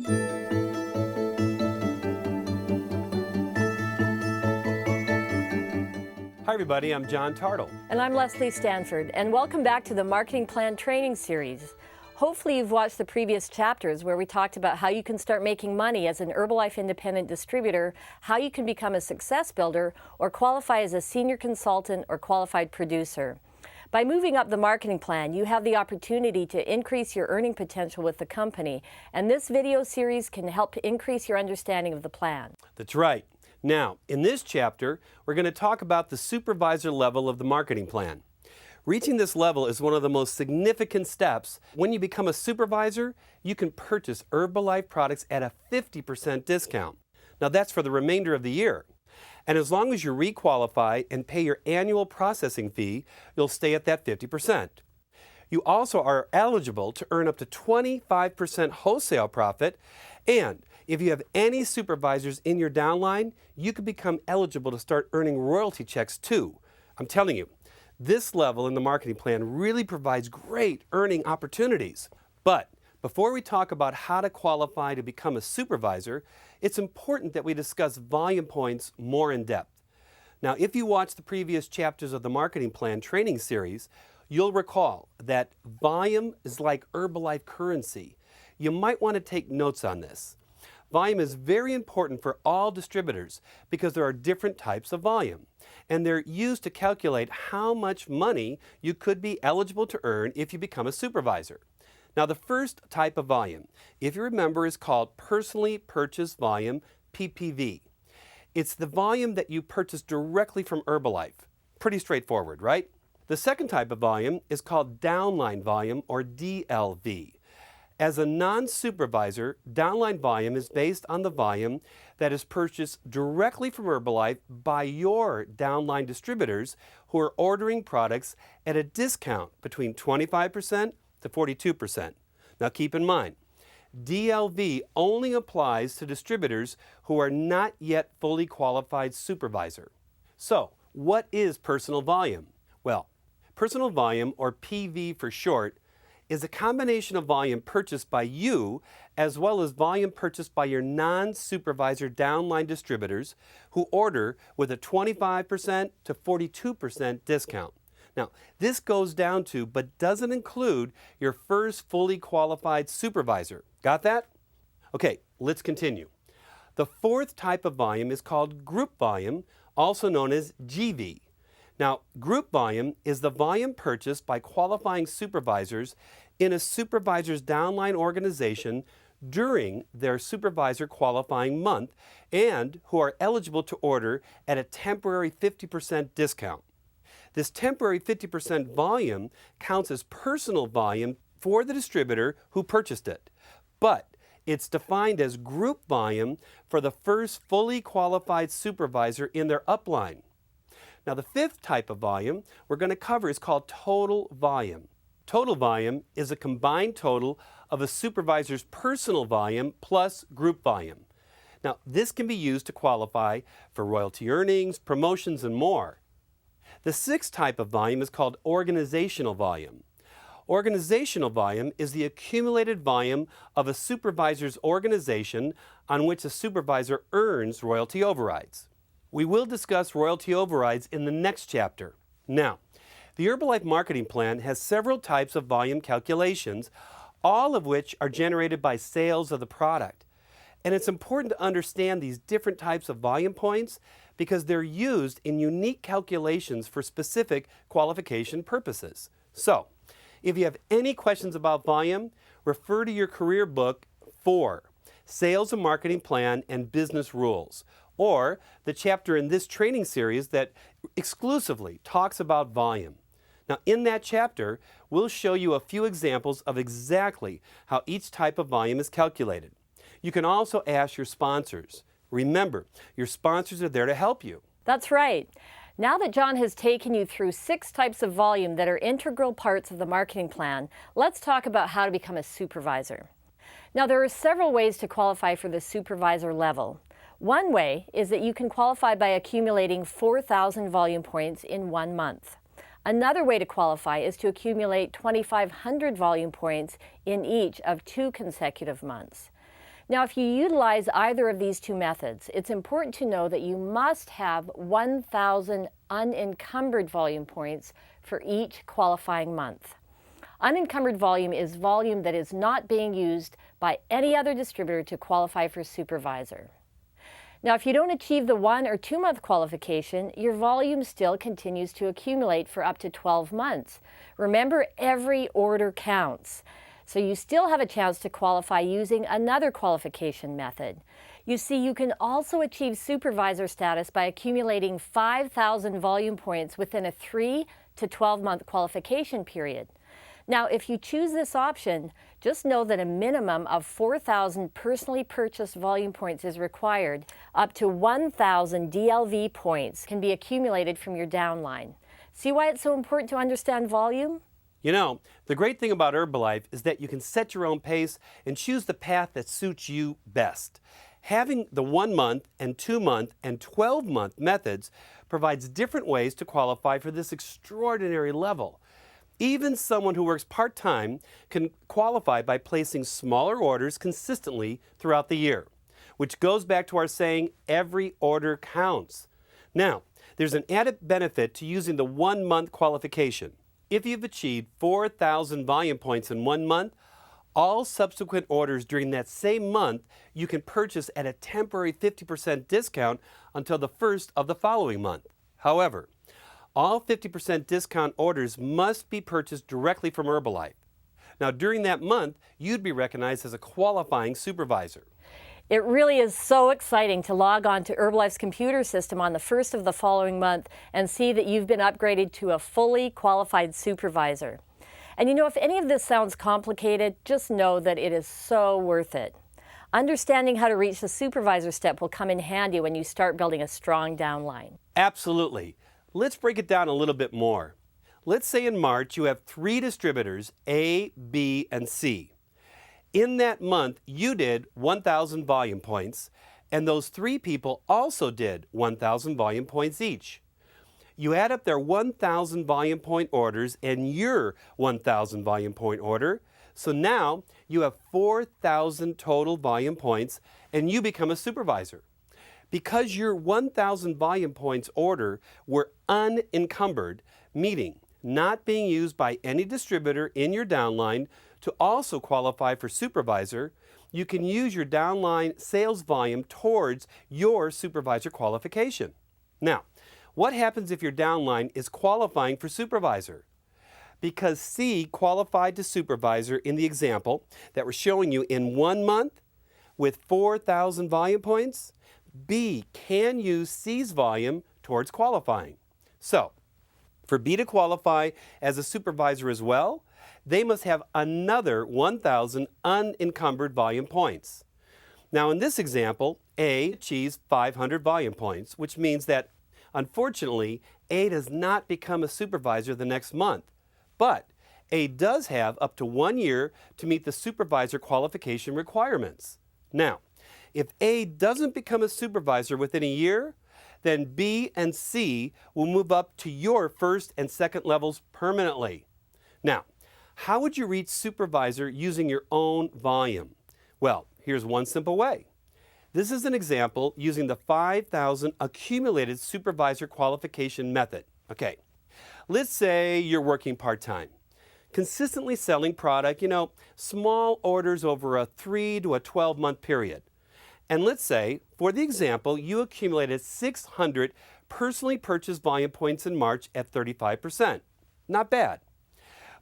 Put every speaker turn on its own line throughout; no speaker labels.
Hi everybody, I'm John Tartle.
And I'm Leslie Stanford, and welcome back to the Marketing Plan Training Series. Hopefully you've watched the previous chapters where we talked about how you can start making money as an Herbalife independent distributor, how you can become a success builder, or qualify as a senior consultant or qualified producer. By moving up the marketing plan, you have the opportunity to increase your earning potential with the company, and this video series can help to increase your understanding of the plan.
That's right. Now, in this chapter, we're going to talk about the supervisor level of the marketing plan. Reaching this level is one of the most significant steps. When you become a supervisor, you can purchase Herbalife products at a 50% discount. Now, that's for the remainder of the year. And as long as you requalify and pay your annual processing fee, you'll stay at that 50%. You also are eligible to earn up to 25% wholesale profit, and if you have any supervisors in your downline, you can become eligible to start earning royalty checks too. I'm telling you, this level in the marketing plan really provides great earning opportunities. But before we talk about how to qualify to become a supervisor, it's important that we discuss volume points more in depth. Now, if you watch the previous chapters of the marketing plan training series, you'll recall that volume is like Herbalife currency. You might want to take notes on this. Volume is very important for all distributors because there are different types of volume, and they're used to calculate how much money you could be eligible to earn if you become a supervisor. Now, the first type of volume, if you remember, is called personally purchased volume, PPV. It's the volume that you purchase directly from Herbalife. Pretty straightforward, right? The second type of volume is called downline volume, or DLV. As a non-supervisor, downline volume is based on the volume that is purchased directly from Herbalife by your downline distributors who are ordering products at a discount between 25% to 42%. Now keep in mind, DLV only applies to distributors who are not yet fully qualified supervisor. So, what is personal volume? Well, personal volume, or PV for short, is a combination of volume purchased by you as well as volume purchased by your non-supervisor downline distributors who order with a 25% to 42% discount. Now, this goes down to but doesn't include your first fully qualified supervisor. Got that? Okay, let's continue. The fourth type of volume is called group volume, also known as GV. Now, group volume is the volume purchased by qualifying supervisors in a supervisor's downline organization during their supervisor qualifying month and who are eligible to order at a temporary 50% discount. This temporary 50% volume counts as personal volume for the distributor who purchased it, but it's defined as group volume for the first fully qualified supervisor in their upline. Now, the fifth type of volume we're going to cover is called total volume. Total volume is a combined total of a supervisor's personal volume plus group volume. Now, this can be used to qualify for royalty earnings, promotions, and more. The sixth type of volume is called organizational volume. Organizational volume is the accumulated volume of a supervisor's organization on which a supervisor earns royalty overrides. We will discuss royalty overrides in the next chapter. Now, the Herbalife marketing plan has several types of volume calculations, all of which are generated by sales of the product. And it's important to understand these different types of volume points because they're used in unique calculations for specific qualification purposes. So, if you have any questions about volume, refer to your career book 4, Sales and Marketing Plan and Business Rules, or the chapter in this training series that exclusively talks about volume. Now, in that chapter, we'll show you a few examples of exactly how each type of volume is calculated. You can also ask your sponsors. Remember, your sponsors are there to help you.
That's right. Now that John has taken you through 6 types of volume that are integral parts of the marketing plan, let's talk about how to become a supervisor. Now, there are several ways to qualify for the supervisor level. One way is that you can qualify by accumulating 4,000 volume points in 1 month. Another way to qualify is to accumulate 2,500 volume points in each of 2 consecutive months. Now, if you utilize either of these two methods, it's important to know that you must have 1,000 unencumbered volume points for each qualifying month. Unencumbered volume is volume that is not being used by any other distributor to qualify for Supervisor. Now, if you don't achieve the 1 or 2 month qualification, your volume still continues to accumulate for up to 12 months. Remember, every order counts. So you still have a chance to qualify using another qualification method. You see, you can also achieve Supervisor status by accumulating 5,000 volume points within a 3 to 12 month qualification period. Now, if you choose this option, just know that a minimum of 4,000 personally purchased volume points is required. Up to 1,000 DLV points can be accumulated from your downline. See why it's so important to understand volume?
You know, the great thing about Herbalife is that you can set your own pace and choose the path that suits you best. Having the 1 month and 2 month and 12 month methods provides different ways to qualify for this extraordinary level. Even someone who works part-time can qualify by placing smaller orders consistently throughout the year, which goes back to our saying, every order counts. Now, there's an added benefit to using the 1 month qualification. If you've achieved 4,000 volume points in 1 month, all subsequent orders during that same month you can purchase at a temporary 50% discount until the first of the following month. However, all 50% discount orders must be purchased directly from Herbalife. Now, during that month, you'd be recognized as a qualifying supervisor.
It really is so exciting to log on to Herbalife's computer system on the first of the following month and see that you've been upgraded to a fully qualified supervisor. And you know, if any of this sounds complicated, just know that it is so worth it. Understanding how to reach the supervisor step will come in handy when you start building a strong downline.
Absolutely. Let's break it down a little bit more. Let's say in March you have 3 distributors, A, B, and C. In that month, you did 1,000 volume points, and those 3 people also did 1,000 volume points each. You add up their 1,000 volume point orders and your 1,000 volume point order, so now you have 4,000 total volume points, and you become a supervisor. Because your 1,000 volume points order were unencumbered, meaning not being used by any distributor in your downline to also qualify for supervisor, you can use your downline sales volume towards your supervisor qualification. Now, what happens if your downline is qualifying for supervisor? Because C qualified to supervisor in the example that we're showing you in 1 month with 4,000 volume points, B can use C's volume towards qualifying. So, for B to qualify as a supervisor as well, they must have another 1,000 unencumbered volume points. Now in this example, A achieves 500 volume points, which means that unfortunately, A does not become a supervisor the next month. But A does have up to 1 year to meet the supervisor qualification requirements. Now, if A doesn't become a supervisor within a year, then B and C will move up to your first and second levels permanently. Now, how would you reach supervisor using your own volume? Well, here's one simple way. This is an example using the 5,000 accumulated supervisor qualification method. Okay, let's say you're working part-time, consistently selling product, small orders over a 3 to a 12-month period. And let's say, for the example, you accumulated 600 personally purchased volume points in March at 35%. Not bad.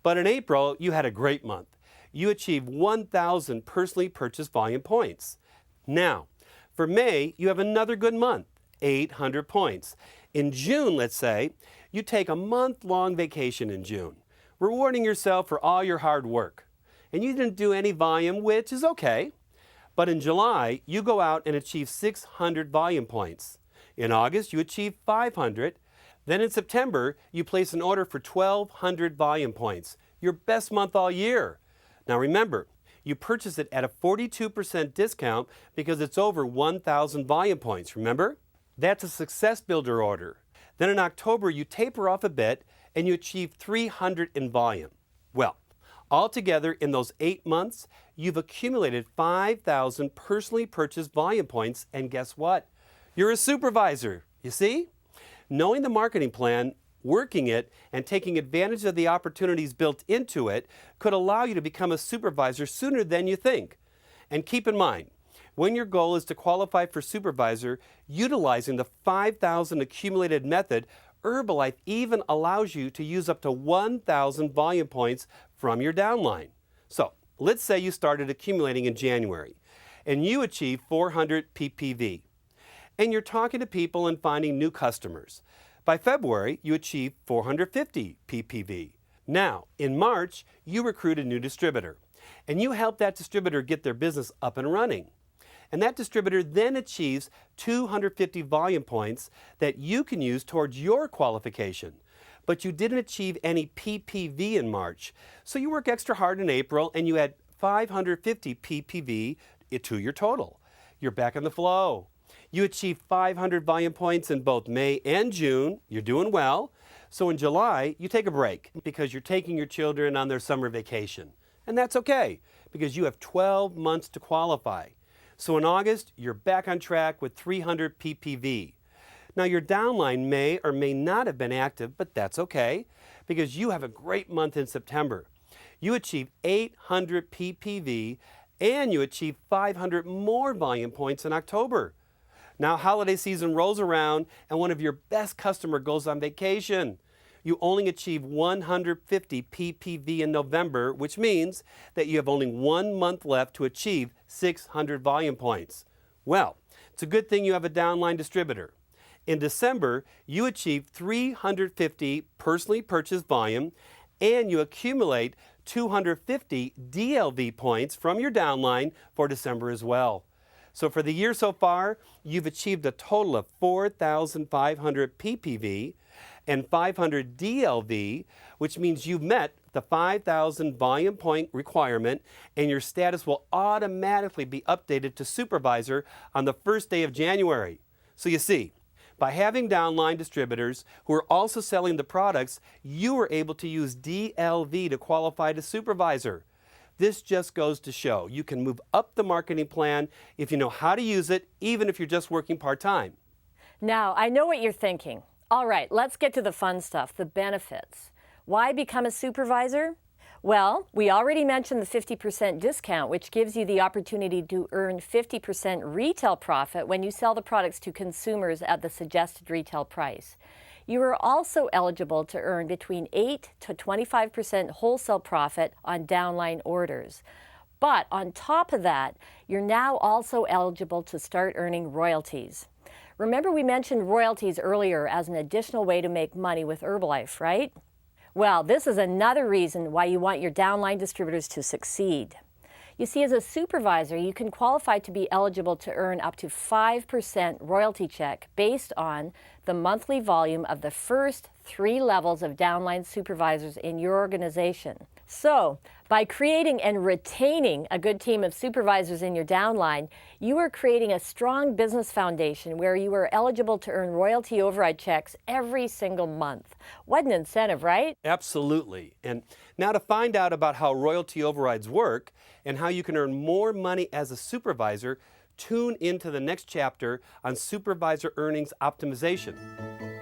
But in April, you had a great month. You achieved 1,000 personally purchased volume points. Now, for May, you have another good month, 800 points. In June, let's say, you take a month-long vacation in June, rewarding yourself for all your hard work. And you didn't do any volume, which is okay. But in July, you go out and achieve 600 volume points. In August, you achieve 500. Then in September, you place an order for 1,200 volume points, your best month all year. Now remember, you purchase it at a 42% discount because it's over 1,000 volume points, remember? That's a success builder order. Then in October, you taper off a bit and you achieve 300 in volume. Well, Altogether, in those 8 months, you've accumulated 5,000 personally purchased volume points, and guess what? You're a supervisor, you see? Knowing the marketing plan, working it, and taking advantage of the opportunities built into it could allow you to become a supervisor sooner than you think. And keep in mind, when your goal is to qualify for supervisor, utilizing the 5,000 accumulated method, Herbalife even allows you to use up to 1,000 volume points from your downline. So let's say you started accumulating in January and you achieve 400 PPV. And you're talking to people and finding new customers. By February, you achieve 450 PPV. Now, in March, you recruit a new distributor and you help that distributor get their business up and running. And that distributor then achieves 250 volume points that you can use towards your qualification. But you didn't achieve any PPV in March, so you work extra hard in April and you add 550 PPV to your total. You're back on the flow. You achieve 500 volume points in both May and June. You're doing well. So in July, you take a break because you're taking your children on their summer vacation. And that's okay because you have 12 months to qualify. So in August, you're back on track with 300 PPV. Now your downline may or may not have been active, but that's okay because you have a great month in September. You achieve 800 PPV and you achieve 500 more volume points in October. Now holiday season rolls around and one of your best customer goes on vacation. You only achieve 150 PPV in November, which means that you have only 1 month left to achieve 600 volume points. Well, it's a good thing you have a downline distributor. In December, you achieve 350 personally purchased volume and you accumulate 250 DLV points from your downline for December as well. So for the year so far, you've achieved a total of 4,500 PPV and 500 DLV, which means you've met the 5,000 volume point requirement and your status will automatically be updated to supervisor on the first day of January. So you see, by having downline distributors who are also selling the products, you are able to use DLV to qualify to supervisor. This just goes to show you can move up the marketing plan if you know how to use it, even if you're just working part-time.
Now, I know what you're thinking. All right, let's get to the fun stuff, the benefits. Why become a supervisor? Well, we already mentioned the 50% discount, which gives you the opportunity to earn 50% retail profit when you sell the products to consumers at the suggested retail price. You are also eligible to earn between 8 to 25% wholesale profit on downline orders. But on top of that, you're now also eligible to start earning royalties. Remember we mentioned royalties earlier as an additional way to make money with Herbalife, right? Well, this is another reason why you want your downline distributors to succeed. You see, as a supervisor, you can qualify to be eligible to earn up to 5% royalty check based on the monthly volume of the first 3 levels of downline supervisors in your organization. So, by creating and retaining a good team of supervisors in your downline, you are creating a strong business foundation where you are eligible to earn royalty override checks every single month. What an incentive, right?
Absolutely. And now to find out about how royalty overrides work and how you can earn more money as a supervisor, tune into the next chapter on supervisor earnings optimization.